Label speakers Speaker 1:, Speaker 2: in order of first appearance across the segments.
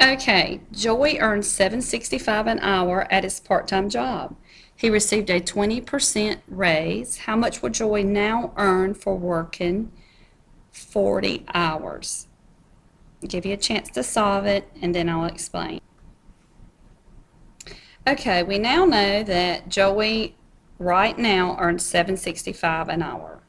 Speaker 1: Okay, Joey earned $7.65 an hour at his part-time job. He received a 20% raise. How much will Joey now earn for working 40 hours? I'll give you a chance to solve it, and then I'll explain. Okay, we now know that Joey right now earns $7.65 an hour.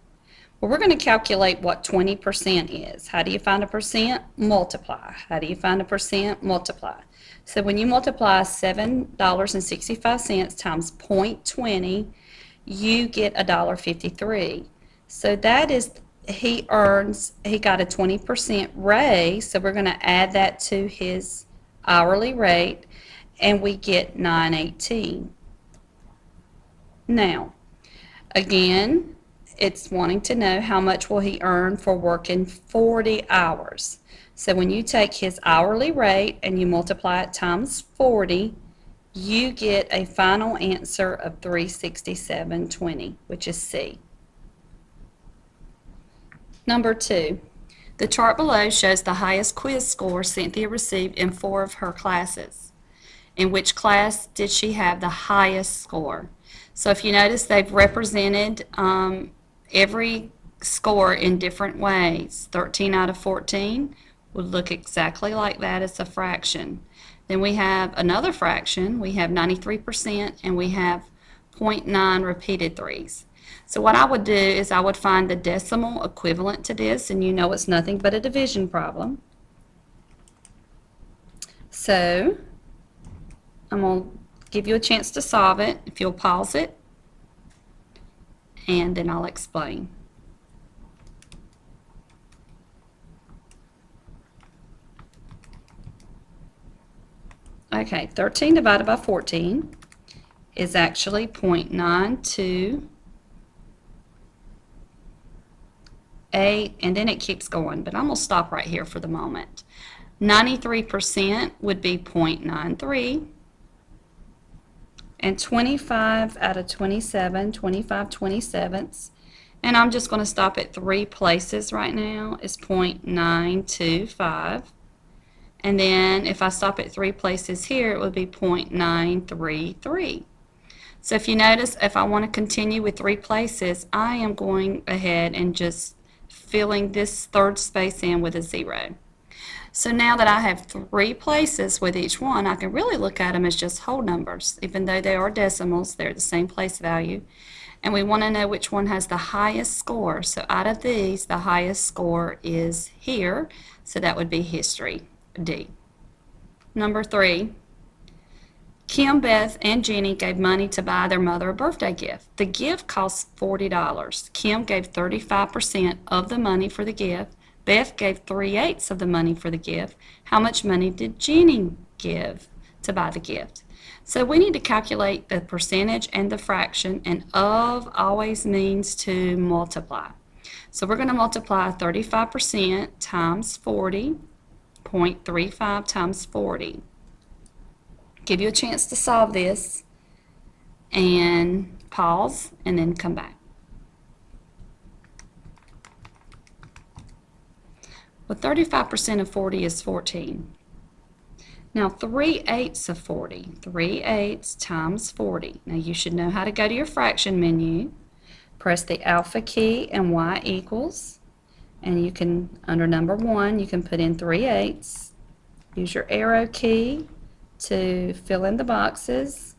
Speaker 1: Well, we're going to calculate what 20% is. How do you find a percent? Multiply. How do you find a percent? Multiply. So when you multiply $7.65 times 0.20, you get $1.53. So that is, he got a 20% raise, so we're going to add that to his hourly rate, and we get $9.18. Now, again, it's wanting to know how much will he earn for working 40 hours. So when you take his hourly rate and you multiply it times 40, you get a final answer of $367.20, which is C. Number 2. The chart below shows the highest quiz score Cynthia received in 4 of her classes. In which class did she have the highest score? So if you notice, they've represented every score in different ways. 13 out of 14 would look exactly like that as a fraction. Then we have another fraction. We have 93%, and we have 0.9 repeated threes. So what I would do is I would find the decimal equivalent to this, and you know it's nothing but a division problem. So I'm going to give you a chance to solve it, if you'll pause it, and then I'll explain. Okay, 13 divided by 14 is actually 0.928, and then it keeps going, but I'm going to stop right here for the moment. 93% would be 0.93, and 25 out of 27, 25 27ths, and I'm just going to stop at 3 places right now, is 0.925. And then if I stop at 3 places here, it would be 0.933. So if you notice, if I want to continue with 3 places, I am going ahead and just filling this third space in with a 0. So now that I have 3 places with each one, I can really look at them as just whole numbers. Even though they are decimals, they're the same place value. And we want to know which one has the highest score. So out of these, the highest score is here. So that would be history. D. Number 3, Kim, Beth, and Jenny gave money to buy their mother a birthday gift. The gift cost $40. Kim gave 35% of the money for the gift. Beth gave 3/8 of the money for the gift. How much money did Jenny give to buy the gift? So we need to calculate the percentage and the fraction, and of always means to multiply. So we're going to multiply 35% times 40. 0.35 times 40. Give you a chance to solve this, and pause, and then come back. Well, 35% of 40 is 14. Now 3/8 of 40, 3/8 times 40. Now you should know how to go to your fraction menu. Press the alpha key and Y equals. And you can, under number 1, you can put in 3/8. Use your arrow key to fill in the boxes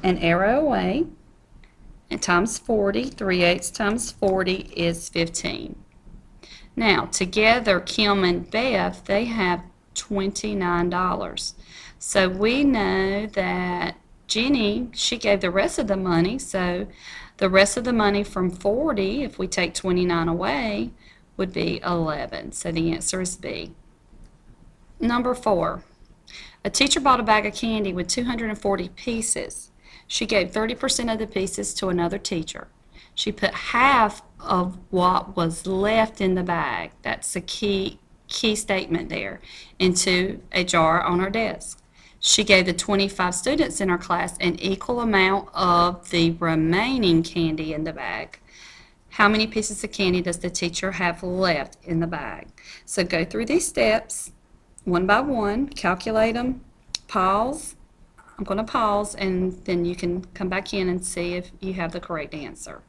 Speaker 1: and arrow away. And times 40, 3/8 times 40 is 15. Now, together, Kim and Beth, they have $29. So we know that Jenny, she gave the rest of the money, so the rest of the money from 40, if we take 29 away, would be 11. So the answer is B. Number 4, a teacher bought a bag of candy with 240 pieces. She gave 30% of the pieces to another teacher. She put half of what was left in the bag, that's the key statement there, into a jar on her desk. She gave the 25 students in her class an equal amount of the remaining candy in the bag. How many pieces of candy does the teacher have left in the bag? So go through these steps one by one, calculate them, pause. I'm going to pause, and then you can come back in and see if you have the correct answer.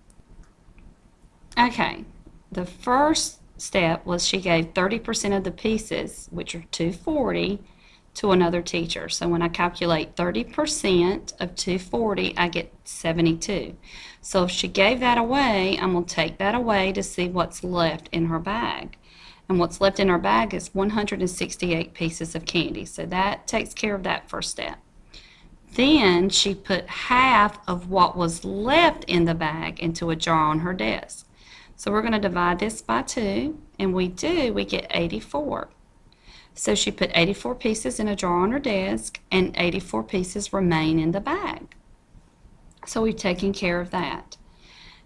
Speaker 1: Okay, the first step was she gave 30% of the pieces, which are 240, to another teacher. So when I calculate 30% of 240, I get 72. So if she gave that away, I'm going to take that away to see what's left in her bag. And what's left in her bag is 168 pieces of candy. So that takes care of that first step. Then she put half of what was left in the bag into a jar on her desk. So we're going to divide this by 2, and we get 84. So she put 84 pieces in a jar on her desk, and 84 pieces remain in the bag. So we've taken care of that.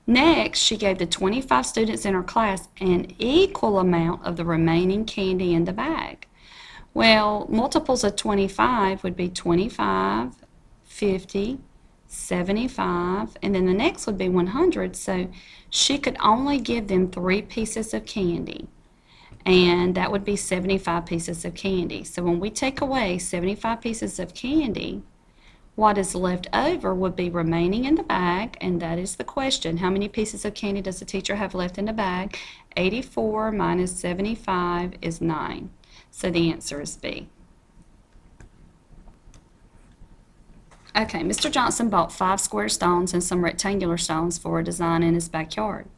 Speaker 1: Next, she gave the 25 students in her class an equal amount of the remaining candy in the bag. Well, multiples of 25 would be 25, 50, 75, and then the next would be 100. So she could only give them 3 pieces of candy, and that would be 75 pieces of candy. So when we take away 75 pieces of candy, what is left over would be remaining in the bag, and that is the question. How many pieces of candy does the teacher have left in the bag? 84 minus 75 is 9. So the answer is B. Okay, Mr. Johnson bought 5 square stones and some rectangular stones for a design in his backyard.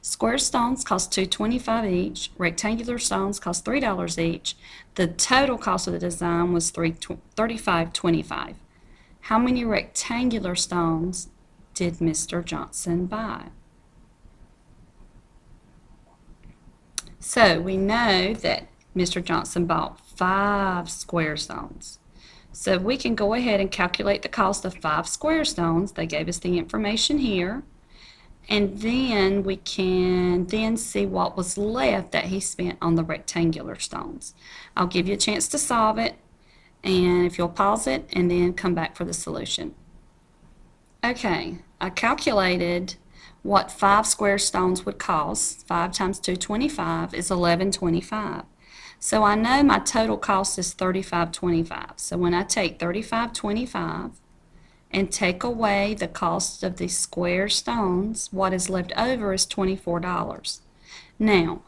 Speaker 1: Square stones cost $2.25 each. Rectangular stones cost $3 each. The total cost of the design was $35.25. How many rectangular stones did Mr. Johnson buy? So we know that Mr. Johnson bought 5 square stones. So we can go ahead and calculate the cost of 5 square stones. They gave us the information here. And then we can then see what was left that he spent on the rectangular stones. I'll give you a chance to solve it, and if you'll pause it and then come back for the solution. Okay, I calculated what 5 square stones would cost. 5 times 225 is $11.25. So I know my total cost is $35.25. So when I take $35.25 and take away the cost of the square stones, what is left over is $24. Now,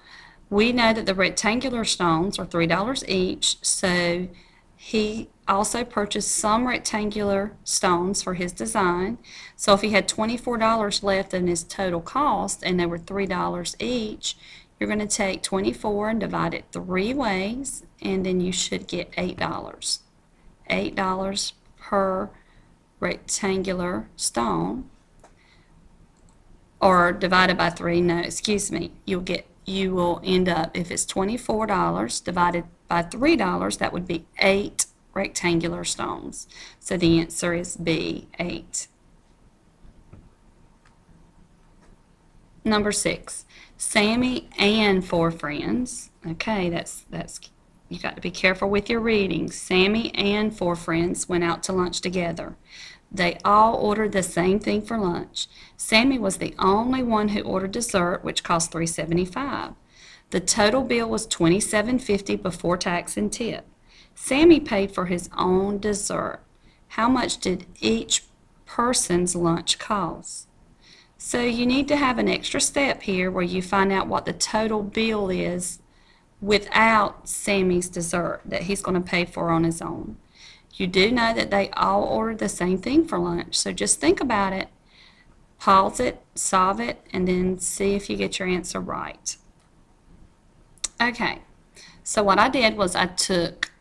Speaker 1: we know that the rectangular stones are $3 each, so he also purchased some rectangular stones for his design. So if he had $24 left in his total cost and they were $3 each, you're going to take 24 and divide it 3 ways, and then you should get $8. $8 per rectangular stone, or divided by 3, no, excuse me, you will end up, if it's $24 divided by $3, that would be 8 rectangular stones. So the answer is B, 8. Number 6, Sammy and 4 friends. Okay, that's you got to be careful with your reading. Sammy and 4 friends went out to lunch together. They all ordered the same thing for lunch. Sammy was the only one who ordered dessert, which cost $3.75. The total bill was $27.50 before tax and tip. Sammy paid for his own dessert. How much did each person's lunch cost? So you need to have an extra step here where you find out what the total bill is without Sammy's dessert that he's going to pay for on his own. You do know that they all ordered the same thing for lunch, so just think about it, pause it, solve it, and then see if you get your answer right. Okay, so what I did was I took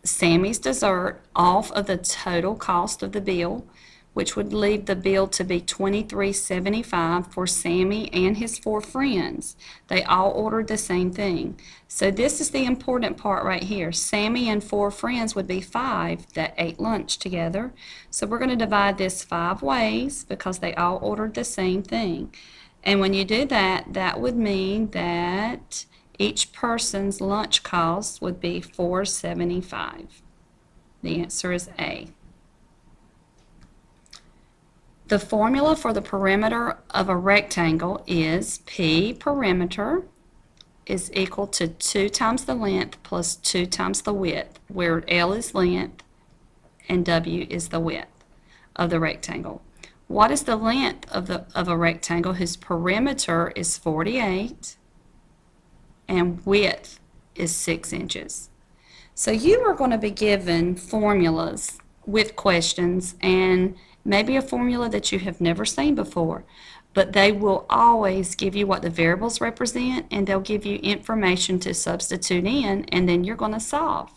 Speaker 1: Sammy's dessert off of the total cost of the bill, which would leave the bill to be $23.75 for Sammy and his 4 friends. They all ordered the same thing. So this is the important part right here. Sammy and 4 friends would be 5 that ate lunch together. So we're going to divide this 5 ways because they all ordered the same thing. And when you do that, that would mean that each person's lunch cost would be $4.75. The answer is A. The formula for the perimeter of a rectangle is P perimeter is equal to 2 times the length plus 2 times the width, where L is length and W is the width of the rectangle. What is the length of a rectangle whose perimeter is 48 and width is 6 inches? So you are going to be given formulas with questions, and maybe a formula that you have never seen before, but they will always give you what the variables represent, and they'll give you information to substitute in, and then you're going to solve.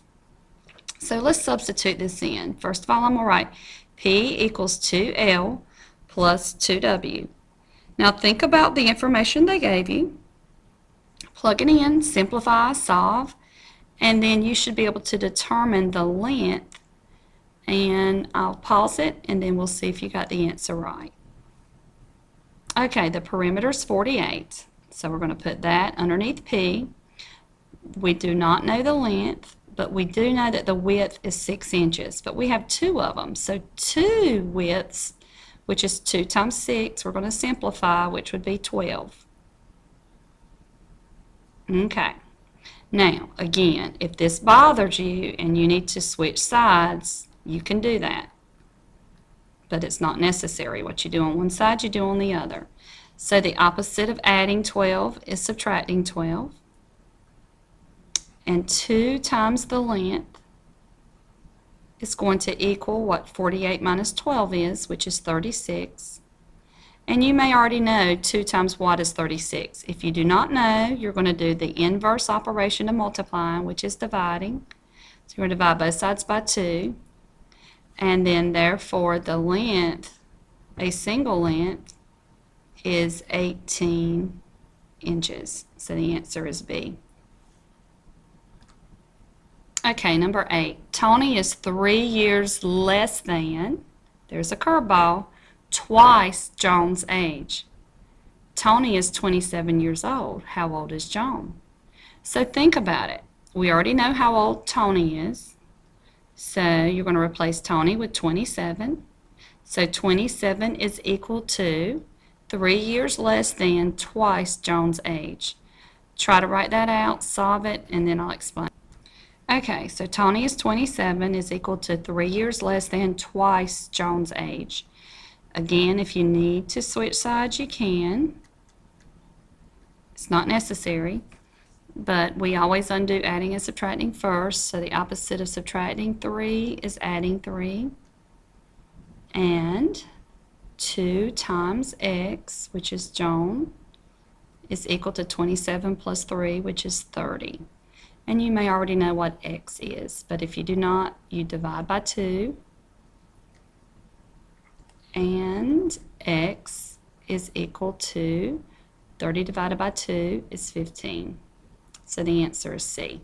Speaker 1: So let's substitute this in. First of all, I'm going to write P equals 2L plus 2W. Now think about the information they gave you. Plug it in, simplify, solve, and then you should be able to determine the length. And I'll pause it, and then we'll see if you got the answer right. Okay, the perimeter is 48, so we're going to put that underneath P. We do not know the length, but we do know that the width is 6 inches, but we have 2 of them, so 2 widths, which is 2 times 6, we're going to simplify, which would be 12. Okay. Now, again, if this bothers you and you need to switch sides, you can do that. But it's not necessary. What you do on one side, you do on the other. So the opposite of adding 12 is subtracting 12. And 2 times the length is going to equal what 48 minus 12 is, which is 36. And you may already know 2 times what is 36. If you do not know, you're going to do the inverse operation of multiplying, which is dividing. So you're going to divide both sides by 2. And then therefore the length, a single length, is 18 inches. So the answer is B. Okay, number 8. Tony is 3 years less than, there's a curveball, twice John's age. Tony is 27 years old. How old is John? So think about it. We already know how old Tony is. So you're going to replace Tony with 27. So 27 is equal to 3 years less than twice John's age. Try to write that out, solve it, and then I'll explain. Okay, so Tony is 27 is equal to 3 years less than twice John's age. Again, if you need to switch sides, you can. It's not necessary, but we always undo adding and subtracting first. So the opposite of subtracting 3 is adding 3. And 2 times x, which is John, is equal to 27 plus 3, which is 30. And you may already know what x is, but if you do not, you divide by 2. And x is equal to 30 divided by 2 is 15. So the answer is C.